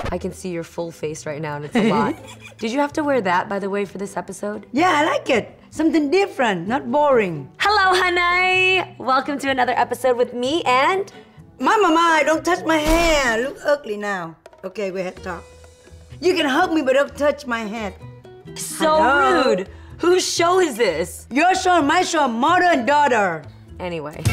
I can see your full face right now and it's a lot. Did you have to wear that, by the way, for this episode? Yeah, I like it. Something different, not boring. Hello, Hunnay! Welcome to another episode with me and... Mama Mai, don't touch my hair. Look ugly now. Okay, we had to talk. You can hug me, but don't touch my head. So Hello? rude. Whose show is this? Your show, my show, mother and daughter. Anyway.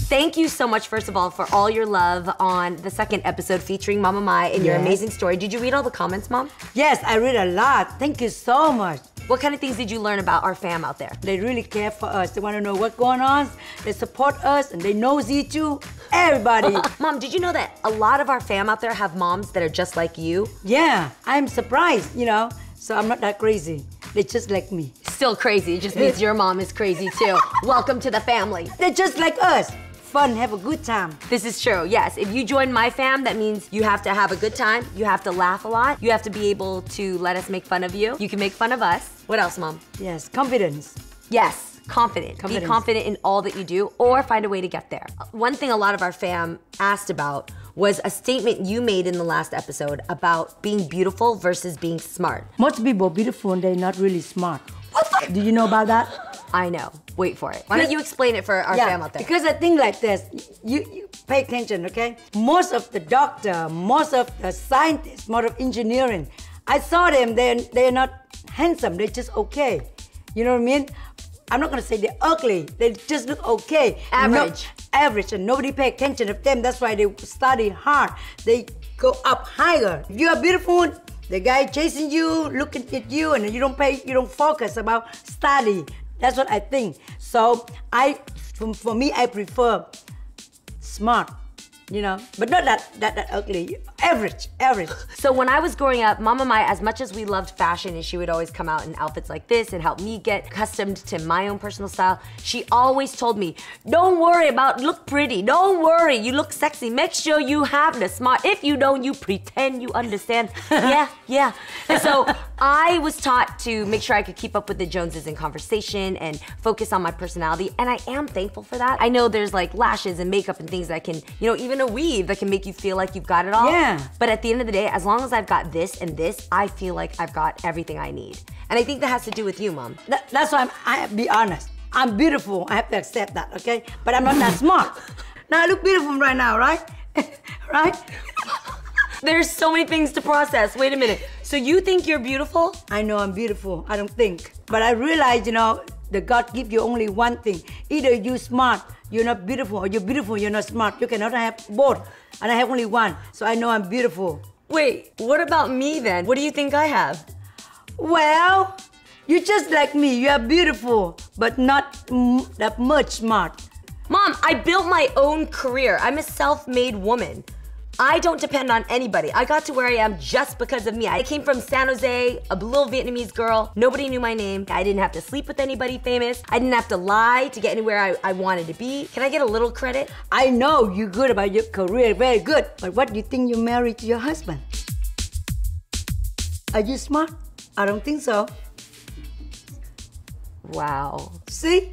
Thank you so much, first of all, for all your love on the second episode featuring Mama Mai and your amazing story. Did you read all the comments, Mom? Yes, I read a lot. Thank you so much. What kind of things did you learn about our fam out there? They really care for us. They want to know what's going on. They support us and they nosy too. Everybody. Mom, did you know that a lot of our fam out there have moms that are just like you? Yeah, I'm surprised, you know. So I'm not that crazy. They're just like me. Still crazy. It just means your mom is crazy too. Welcome to the family. They're just like us. Fun, have a good time. This is true, yes. If you join my fam, that means you have to have a good time, you have to laugh a lot, you have to be able to let us make fun of you. You can make fun of us. What else, Mom? Yes, confidence. Yes, confident. Be confident in all that you do or find a way to get there. One thing a lot of our fam asked about was a statement you made in the last episode about being beautiful versus being smart. Most people are beautiful and they're not really smart. What the? Do you know about that? I know. Wait for it. Why don't you explain it for our fam out there? Because I think like this, you pay attention, okay? Most of the doctor, most of the scientists, most of engineering, I saw them, they're not handsome, they're just okay. You know what I mean? I'm not gonna say they're ugly, they just look okay. Average. Average, and nobody pay attention to them, that's why they study hard. They go up higher. If you are beautiful, the guy chasing you, looking at you, and you don't focus about study. That's what I think. So for me, I prefer smart, you know, but not that ugly. Average. So when I was growing up, Mama Mai, as much as we loved fashion and she would always come out in outfits like this and help me get accustomed to my own personal style, she always told me, don't worry about look pretty. Don't worry, you look sexy. Make sure you have the smart. If you don't, you pretend you understand. Yeah. And so I was taught to make sure I could keep up with the Joneses in conversation and focus on my personality, and I am thankful for that. I know there's like lashes and makeup and things that can, you know, even a weave that can make you feel like you've got it all. Yeah. But at the end of the day, as long as I've got this and this, I feel like I've got everything I need. And I think that has to do with you, Mom. That's why I be honest. I'm beautiful, I have to accept that, okay? But I'm not that smart. Now I look beautiful right now, right? Right? There's so many things to process. Wait a minute. So you think you're beautiful? I know I'm beautiful, I don't think. But I realize, you know, that God give you only one thing. Either you're smart, you're not beautiful, or you're beautiful, you're not smart. You cannot have both. And I have only one, so I know I'm beautiful. Wait, what about me then? What do you think I have? Well, you're just like me. You are beautiful, but not that much smart. Mom, I built my own career. I'm a self-made woman. I don't depend on anybody. I got to where I am just because of me. I came from San Jose, a little Vietnamese girl. Nobody knew my name. I didn't have to sleep with anybody famous. I didn't have to lie to get anywhere I wanted to be. Can I get a little credit? I know you're good about your career, very good. But what do you think you're married to your husband? Are you smart? I don't think so. Wow. See?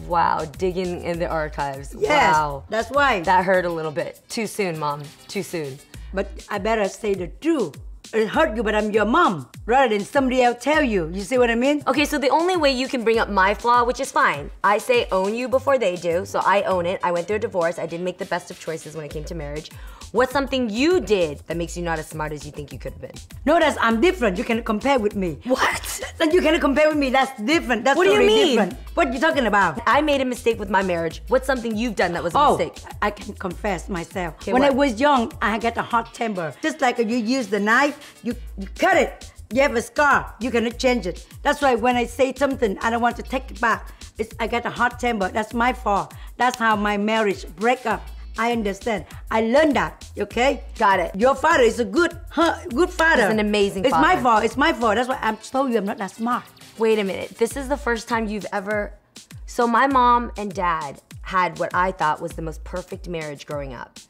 Wow, digging in the archives. Yes, wow. that's why. That hurt a little bit. Too soon, Mom, too soon. But I better say the truth. It hurt you, but I'm your mom, rather than somebody else tell you. You see what I mean? Okay, so the only way you can bring up my flaw, which is fine, I say own you before they do, so I own it. I went through a divorce. I didn't make the best of choices when it came to marriage. What's something you did that makes you not as smart as you think you could have been? Notice I'm different. You can compare with me. What? You cannot compare with me. That's different. That's what do you mean? Different. What are you talking about? I made a mistake with my marriage. What's something you've done that was a mistake? I can confess myself. Okay, when what? I was young, I got a hot temper. Just like you use the knife, you cut it. You have a scar. You cannot change it. That's why when I say something, I don't want to take it back. I got a hot temper. That's my fault. That's how my marriage break up. I understand. I learned that, okay? Got it. Your father is a good father. He's an amazing father. It's my fault. It's my fault. That's why I'm told you I'm not that smart. Wait a minute. This is the first time you've ever... So my mom and dad had what I thought was the most perfect marriage growing up.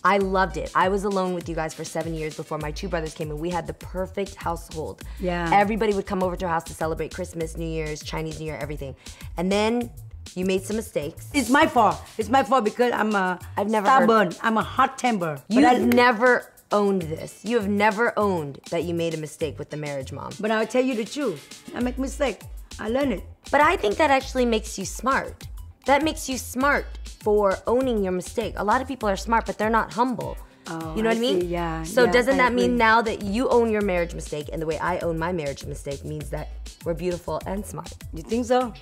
I loved it. I was alone with you guys for 7 years before my two brothers came in. We had the perfect household. Yeah. Everybody would come over to our house to celebrate Christmas, New Year's, Chinese New Year, everything. And then You made some mistakes. It's my fault. It's my fault because I'm I've never stubborn. I'm a hot temper. You've never owned this. You have never owned that you made a mistake with the marriage, Mom. But I'll tell you the truth. I make mistake. I learn it. But I think that actually makes you smart. That makes you smart for owning your mistake. A lot of people are smart, but they're not humble. Oh, you know what I mean? see, yeah. So yeah, doesn't that agree. mean now that you own your marriage mistake and the way I own my marriage mistake means that we're beautiful and smart? You think so?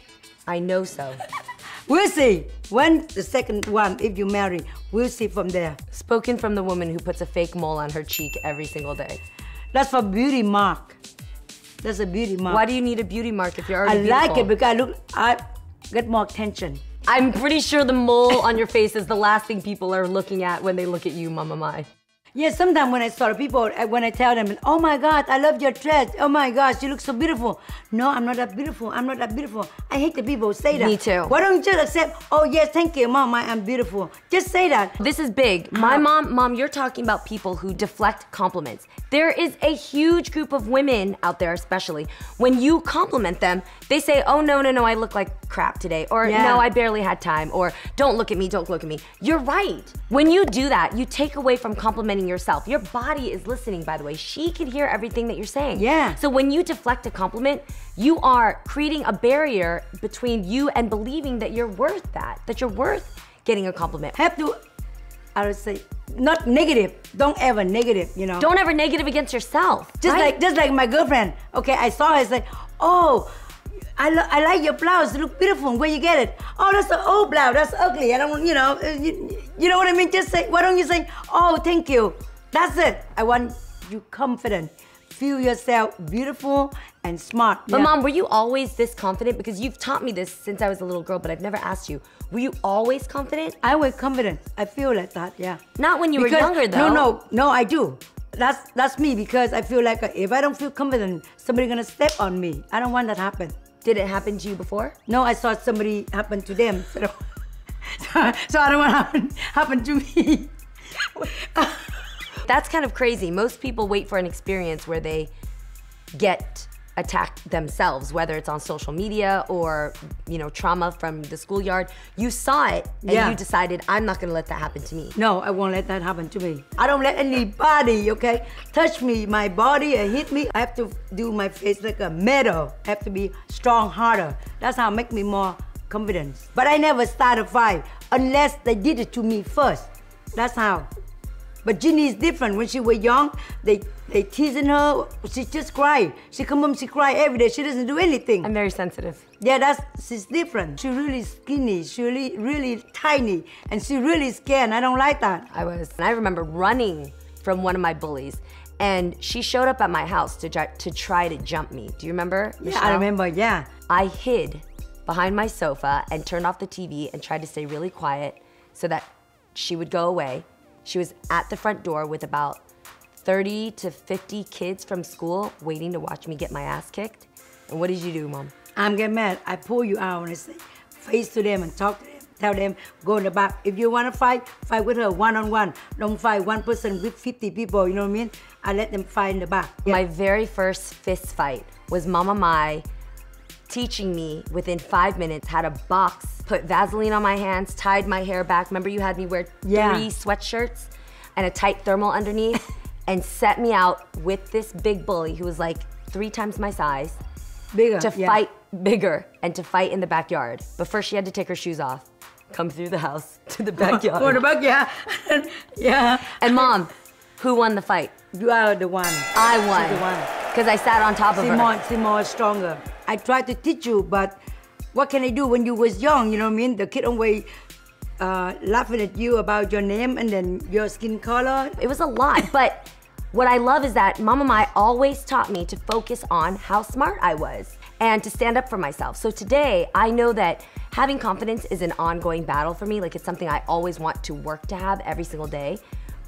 I know so. We'll see. When the second one, if you marry, we'll see from there. Spoken from the woman who puts a fake mole on her cheek every single day. That's for beauty mark. That's a beauty mark. Why do you need a beauty mark if you're already I beautiful? like it because I get more attention. I'm pretty sure the mole on your face is the last thing people are looking at when they look at you, Mama Mai. Yeah, sometimes when I saw people, when I tell them, oh my God, I love your dress. Oh my gosh, you look so beautiful. No, I'm not that beautiful. I'm not that beautiful. I hate the people who say that. Me too. Why don't you just accept, oh yes, thank you, Mom, I'm beautiful. Just say that. This is big. My mom, you're talking about people who deflect compliments. There is a huge group of women out there, especially, when you compliment them, they say, oh no, I look like crap today. Or no, I barely had time. Or don't look at me, don't look at me. You're right. When you do that, you take away from complimenting yourself. Your body is listening, by the way. She can hear everything that you're saying. Yeah. So when you deflect a compliment, you are creating a barrier between you and believing that you're worth that you're worth getting a compliment. Have to, I would say, not negative. Don't ever negative, you know. Don't ever negative against yourself. Just right? like my girlfriend. Okay, I saw her, it's like, oh, I like your blouse. It look beautiful. Where you get it? Oh, that's an old blouse. That's ugly. I don't, you know what I mean? Just say, why don't you say, oh, thank you. That's it. I want you confident. Feel yourself beautiful and smart. But Mom, were you always this confident? Because you've taught me this since I was a little girl, but I've never asked you. Were you always confident? I was confident. I feel like that, yeah. Not when you were younger, though. No, I do. That's me because I feel like if I don't feel confident, somebody's gonna step on me. I don't want that to happen. Did it happen to you before? No, I saw somebody happen to them. So I don't want to happen to me. That's kind of crazy. Most people wait for an experience where they get attacked themselves, whether it's on social media or, trauma from the schoolyard. You saw it and you decided, I'm not gonna let that happen to me. No, I won't let that happen to me. I don't let anybody, okay, touch me, my body and hit me. I have to do my face like a metal. I have to be strong, harder. That's how it make me more confident. But I never start a fight unless they did it to me first. That's how. But Jeannie is different. When she was young, they teasing her. She just cry. She come home, she cry every day. She doesn't do anything. I'm very sensitive. Yeah, she's different. She really skinny. She really tiny, and she really scared. And I don't like that. I remember running from one of my bullies, and she showed up at my house to try to jump me. Do you remember, Michelle? Yeah, I remember. Yeah. I hid behind my sofa and turned off the TV and tried to stay really quiet so that she would go away. She was at the front door with about 30 to 50 kids from school waiting to watch me get my ass kicked. And what did you do, Mom? I'm getting mad. I pull you out and I say, face to them and talk to them. Tell them, go in the back. If you want to fight with her one-on-one. Don't fight one person with 50 people, you know what I mean? I let them fight in the back. Yeah. My very first fist fight was Mama Mai teaching me within 5 minutes how to box, put Vaseline on my hands, tied my hair back. Remember you had me wear 3 sweatshirts and a tight thermal underneath and set me out with this big bully who was like 3 times my size. Bigger, to fight bigger and to fight in the backyard. But first she had to take her shoes off, come through the house to the backyard. For the backyard, yeah. And Mom, who won the fight? You are the one. I won. She's the one. Because I sat on top of her. She's more stronger. I tried to teach you, but what can I do when you was young, you know what I mean? The kid always laughing at you about your name and then your skin color. It was a lot, but what I love is that Mama Mai always taught me to focus on how smart I was and to stand up for myself. So today, I know that having confidence is an ongoing battle for me. Like it's something I always want to work to have every single day.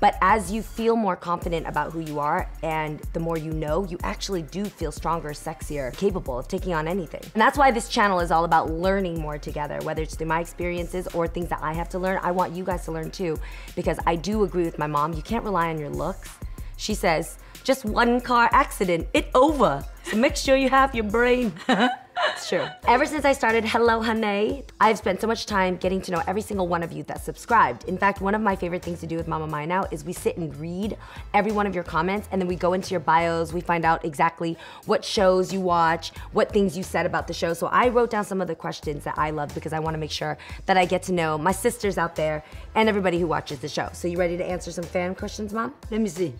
But as you feel more confident about who you are and the more you know, you actually do feel stronger, sexier, capable of taking on anything. And that's why this channel is all about learning more together, whether it's through my experiences or things that I have to learn. I want you guys to learn too, because I do agree with my mom. You can't rely on your looks She says, just one car accident, it over. So make sure you have your brain. It's true. Ever since I started Hello Hunnay, I've spent so much time getting to know every single one of you that subscribed. In fact, one of my favorite things to do with Mama Mai now is we sit and read every one of your comments, and then we go into your bios, we find out exactly what shows you watch, what things you said about the show. So I wrote down some of the questions that I love because I want to make sure that I get to know my sisters out there and everybody who watches the show. So you ready to answer some fan questions, Mom? Let me see.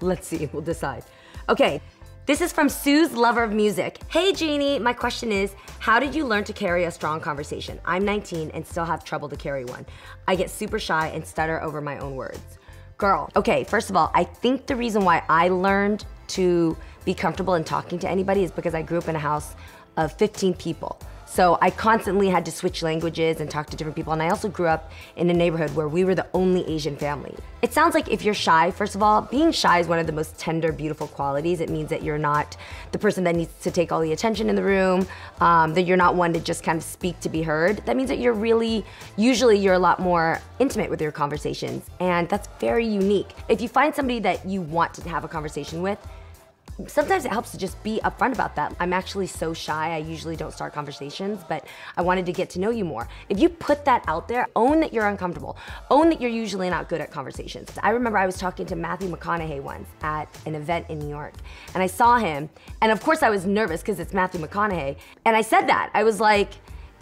Let's see, we'll decide. Okay. This is from Sue's Lover of Music. Hey Jeannie, my question is, how did you learn to carry a strong conversation? I'm 19 and still have trouble to carry one. I get super shy and stutter over my own words. Girl, okay, first of all, I think the reason why I learned to be comfortable in talking to anybody is because I grew up in a house of 15 people. So I constantly had to switch languages and talk to different people. And I also grew up in a neighborhood where we were the only Asian family. It sounds like if you're shy, first of all, being shy is one of the most tender, beautiful qualities. It means that you're not the person that needs to take all the attention in the room, that you're not one to just kind of speak to be heard. That means that you're really, usually you're a lot more intimate with your conversations. And that's very unique. If you find somebody that you want to have a conversation with, sometimes it helps to just be upfront about that. I'm actually so shy, I usually don't start conversations, but I wanted to get to know you more. If you put that out there, own that you're uncomfortable. Own that you're usually not good at conversations. I remember I was talking to Matthew McConaughey once at an event in New York, and I saw him, and of course I was nervous because it's Matthew McConaughey, and I said that. I was like,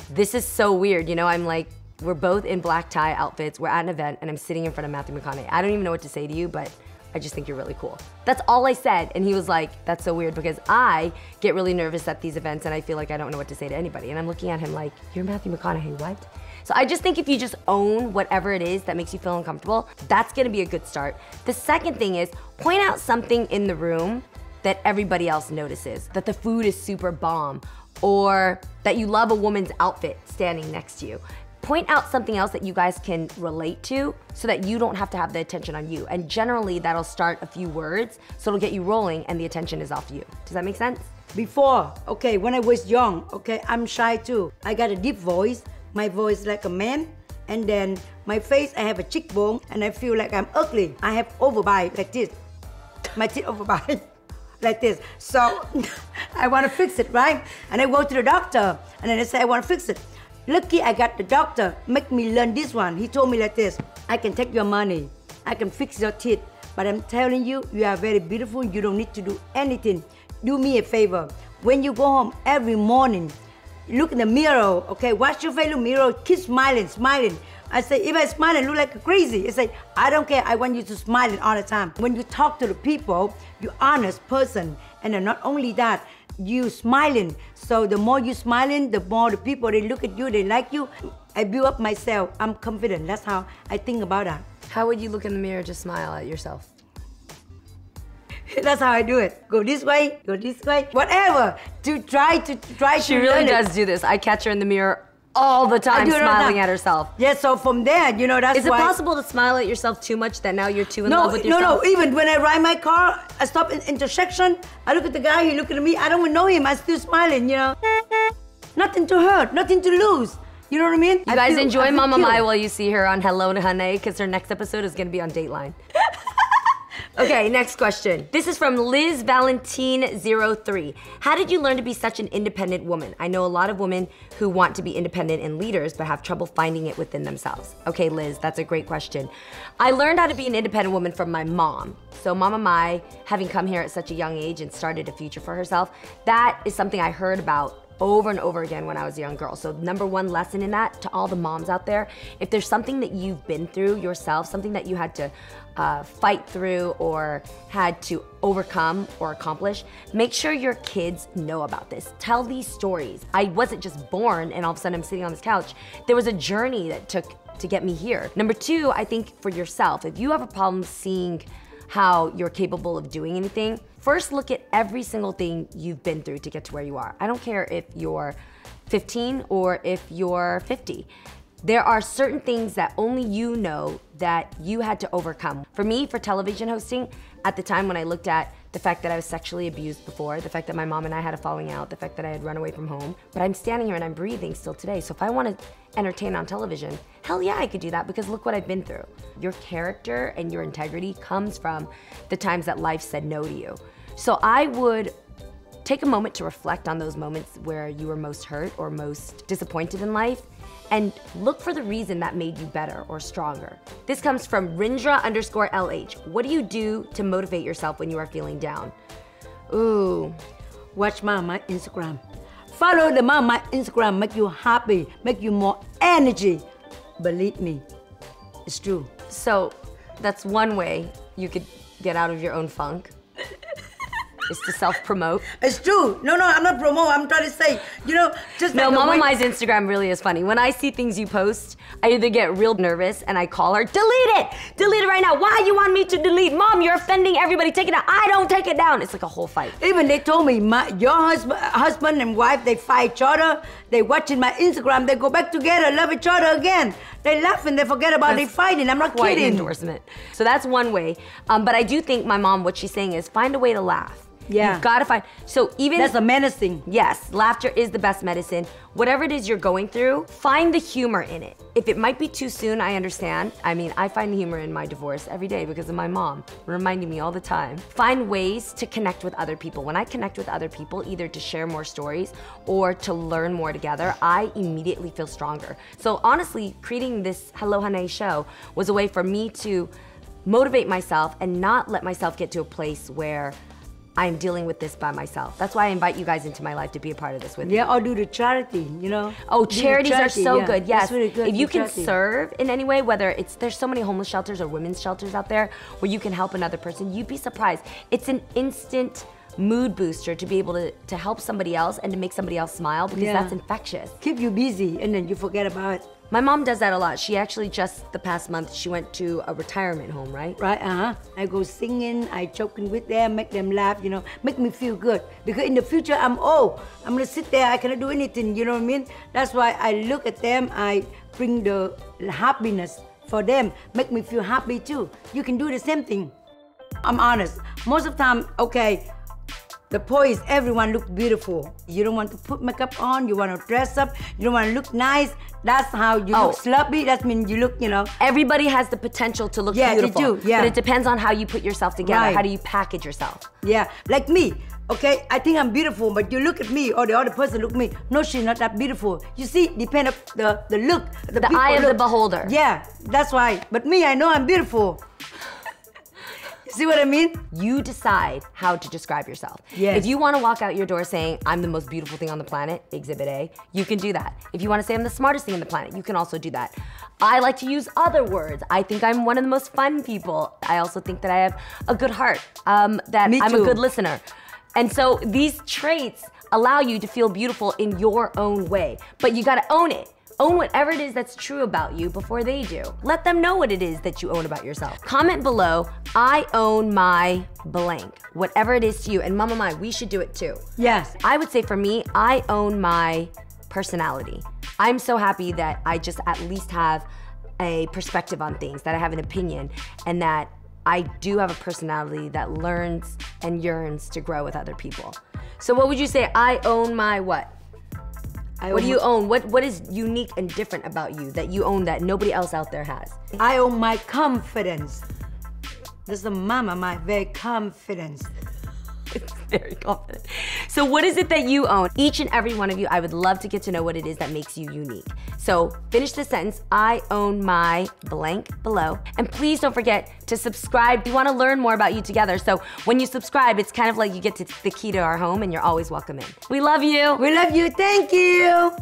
this is so weird, you know? I'm like, we're both in black tie outfits, we're at an event, and I'm sitting in front of Matthew McConaughey. I don't even know what to say to you, but I just think you're really cool. That's all I said, and he was like, that's so weird because I get really nervous at these events and I feel like I don't know what to say to anybody. And I'm looking at him like, you're Matthew McConaughey, what? So I just think if you just own whatever it is that makes you feel uncomfortable, that's gonna be a good start. The second thing is, point out something in the room that everybody else notices, that the food is super bomb, or that you love a woman's outfit standing next to you. Point out something else that you guys can relate to so that you don't have to have the attention on you. And generally that'll start a few words, so it'll get you rolling and the attention is off you. Does that make sense? Before, okay, when I was young, okay, I'm shy too. I got a deep voice, my voice like a man, and then my face, I have a cheekbone, and I feel like I'm ugly. I have overbite like this. My teeth overbite like this. So I want to fix it, right? And I go to the doctor, and then I say I want to fix it. Lucky I got the doctor, make me learn this one. He told me like this, I can take your money, I can fix your teeth, but I'm telling you, you are very beautiful, you don't need to do anything. Do me a favor, when you go home every morning, look in the mirror, okay, watch your face in the mirror, keep smiling, smiling. I say, if I smile and look like crazy, it's like, I don't care, I want you to smile all the time. When you talk to the people, you're honest person, and then not only that, you smiling. So the more you smiling, the more the people, they look at you, they like you. I build up myself, I'm confident. That's how I think about that. How would you look in the mirror, just smile at yourself? That's how I do it. Go this way, whatever. To try She to really learn does it. do this. I catch her in the mirror all the time, I do it all the smiling time. at herself. Yeah, so from there, you know, that's Is it why. possible to smile at yourself too much that now you're too in love with yourself? No, even when I ride my car, I stop in intersection, I look at the guy, he look at me, I don't even know him, I still smiling, you know. Nothing to hurt, nothing to lose. You know what I mean? You guys enjoy Mama Mai while you see her on Hello to Hunnay, because her next episode is gonna be on Dateline. Okay, next question. This is from Liz Valentine03. How did you learn to be such an independent woman? I know a lot of women who want to be independent and leaders but have trouble finding it within themselves. Okay, Liz, that's a great question. I learned how to be an independent woman from my mom. So Mama Mai, having come here at such a young age and started a future for herself, that is something I heard about over and over again when I was a young girl. So number one lesson in that, to all the moms out there, if there's something that you've been through yourself, something that you had to fight through or had to overcome or accomplish, make sure your kids know about this. Tell these stories. I wasn't just born and all of a sudden I'm sitting on this couch. There was a journey that took to get me here. Number two, I think for yourself, if you have a problem seeing how you're capable of doing anything, first look at every single thing you've been through to get to where you are. I don't care if you're 15 or if you're 50. There are certain things that only you know that you had to overcome. For me, for television hosting, at the time when I looked at the fact that I was sexually abused before, the fact that my mom and I had a falling out, the fact that I had run away from home. But I'm standing here and I'm breathing still today. So if I want to entertain on television, hell yeah, I could do that because look what I've been through. Your character and your integrity comes from the times that life said no to you. So I would take a moment to reflect on those moments where you were most hurt or most disappointed in life and look for the reason that made you better or stronger. This comes from Rindra_LH. What do you do to motivate yourself when you are feeling down? Ooh. Watch Mama Mai Instagram. Follow the Mama Mai Instagram, make you happy, make you more energy. Believe me, it's true. So that's one way you could get out of your own funk. Is to self-promote. It's true. No, I'm not promote. I'm trying to say, you know, just no, like Mama Mai's Instagram really is funny. When I see things you post, I either get real nervous and I call her, delete it! Delete it right now. Why you want me to delete? Mom, you're offending everybody. Take it down. I don't take it down. It's like a whole fight. Even they told me, your husband and wife, they fight each other. They watching my Instagram. They go back together, love each other again. They laugh and they forget about they fighting. I'm not quite kidding. An endorsement. So that's one way. But I do think my mom, what she's saying is find a way to laugh. Yeah. You've got to find, so even- That's a medicine. Yes, laughter is the best medicine. Whatever it is you're going through, find the humor in it. If it might be too soon, I understand. I mean, I find the humor in my divorce every day because of my mom, reminding me all the time. Find ways to connect with other people. When I connect with other people, either to share more stories or to learn more together, I immediately feel stronger. So honestly, creating this Hello Hunnay show was a way for me to motivate myself and not let myself get to a place where I'm dealing with this by myself. That's why I invite you guys into my life to be a part of this with me. Yeah, or do the charity, you know. Oh, charities are so good, yes. Really good. If you can serve in any way, whether it's, there's so many homeless shelters or women's shelters out there where you can help another person, you'd be surprised. It's an instant mood booster to be able to help somebody else and to make somebody else smile because that's infectious. Keep you busy and then you forget about it. My mom does that a lot. She actually just the past month, she went to a retirement home, right? Right, I go singing, I joking with them, make them laugh, you know, make me feel good. Because in the future, I'm old. I'm gonna sit there, I cannot do anything, you know what I mean? That's why I look at them, I bring the happiness for them, make me feel happy too. You can do the same thing. I'm honest. Most of the time, okay, the point is everyone look beautiful. You don't want to put makeup on, you want to dress up, you don't want to look nice. That's how you look sloppy, that means you look, you know. Everybody has the potential to look beautiful. They do, yeah. But it depends on how you put yourself together. Right. How do you package yourself? Yeah, like me. Okay, I think I'm beautiful, but you look at me or the other person look at me. No, she's not that beautiful. You see, depend on the look. The eye of the beholder. Yeah, that's why. But me, I know I'm beautiful. See what I mean? You decide how to describe yourself. Yes. If you want to walk out your door saying, I'm the most beautiful thing on the planet, exhibit A, you can do that. If you want to say I'm the smartest thing on the planet, you can also do that. I like to use other words. I think I'm one of the most fun people. I also think that I have a good heart, that I'm a good listener. And so these traits allow you to feel beautiful in your own way, but you gotta own it. Own whatever it is that's true about you before they do. Let them know what it is that you own about yourself. Comment below, I own my blank. Whatever it is to you. And Mama Mai, we should do it too. Yes. I would say for me, I own my personality. I'm so happy that I just at least have a perspective on things, that I have an opinion, and that I do have a personality that learns and yearns to grow with other people. So what would you say? I own my what? What do you own? What is unique and different about you that you own that nobody else out there has? I own my confidence. This is Mama Mai, very confidence. It's very confident. So what is it that you own? Each and every one of you, I would love to get to know what it is that makes you unique. So finish the sentence, I own my blank below. And please don't forget to subscribe. We want to learn more about you together. So when you subscribe, it's kind of like you get to the key to our home and you're always welcome in. We love you. We love you, thank you.